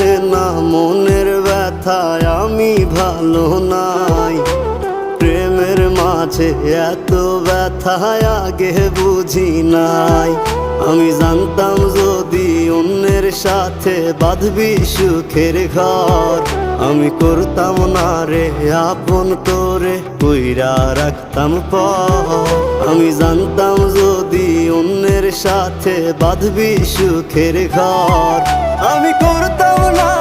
বোঝে না মনের ব্যথায় আমি ভালো নাই। প্রেমের মাঝে এত ব্যথায় আগে বুঝি নাই। আমি জানতাম যদি অন্যের সাথে বাঁধবি সুখের ঘর, আমি করতাম না রে আপন করে কইরা রাখতাম পর। আমি জানতাম যদি অন্যের সাথে বাঁধবি সুখের ঘর, আমি করতাম না